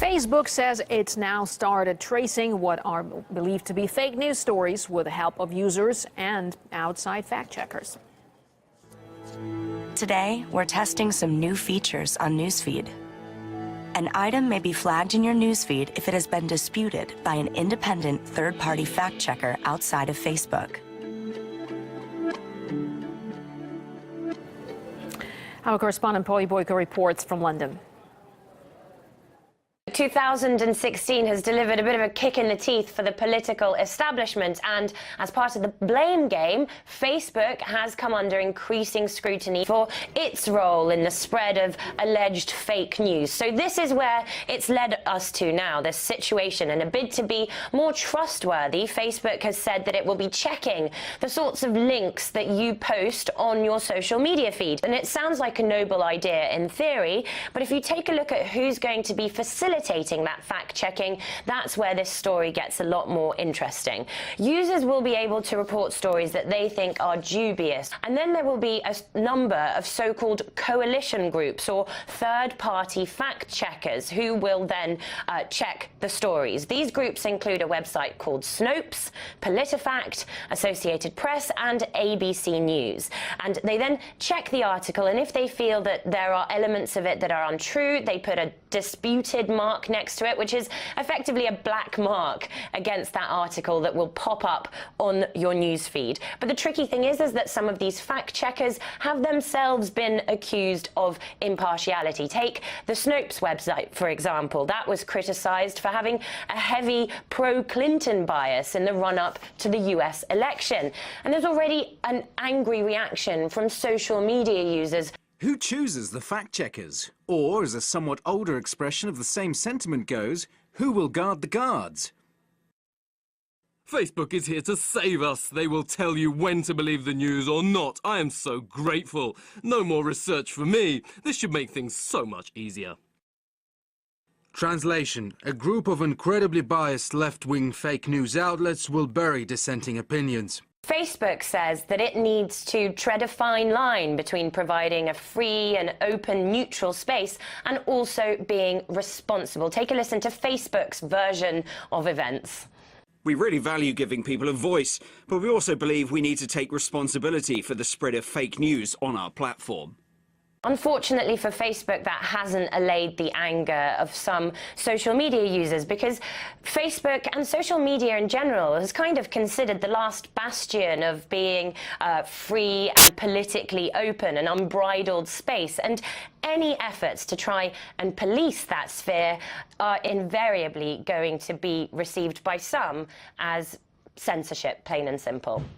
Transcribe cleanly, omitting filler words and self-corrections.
Facebook says it's now started tracing what are believed to be fake news stories with the help of users and outside fact-checkers. Today, we're testing some new features on Newsfeed. An item may be flagged in your newsfeed if it has been disputed by an independent third-party fact-checker outside of Facebook. Our correspondent Polly Boyko reports from London. 2016 has delivered a bit of a kick in the teeth for the political establishment, and as part of the blame game, Facebook has come under increasing scrutiny for its role in the spread of alleged fake news. So this is where it's led us to now, this situation. In a bid to be more trustworthy, Facebook has said that it will be checking the sorts of links that you post on your social media feed. And it sounds like a noble idea in theory, but if you take a look at who's going to be facilitating that fact-checking, that's where this story gets a lot more interesting. Users will be able to report stories that they think are dubious, and then there will be a number of so-called coalition groups or third-party fact-checkers who will then check the stories. These groups include a website called Snopes, PolitiFact, Associated Press, and ABC News. And they then check the article, and if they feel that there are elements of it that are untrue, they put a disputed mark next to it, which is effectively a black mark against that article that will pop up on your news feed. But the tricky thing is that some of these fact checkers have themselves been accused of impartiality. Take the Snopes website, for example. That was criticized for having a heavy pro-Clinton bias in the run-up to the US election. And there's already an angry reaction from social media users. Who chooses the fact-checkers? Or, as a somewhat older expression of the same sentiment goes, who will guard the guards? Facebook is here to save us. They will tell you when to believe the news or not. I am so grateful. No more research for me. This should make things so much easier. Translation: a group of incredibly biased left-wing fake news outlets will bury dissenting opinions. Facebook says that it needs to tread a fine line between providing a free and open, neutral space and also being responsible. Take a listen to Facebook's version of events. We really value giving people a voice, but we also believe we need to take responsibility for the spread of fake news on our platform. Unfortunately for Facebook, that hasn't allayed the anger of some social media users, because Facebook and social media in general is kind of considered the last bastion of being free and politically open and unbridled space. And any efforts to try and police that sphere are invariably going to be received by some as censorship, plain and simple.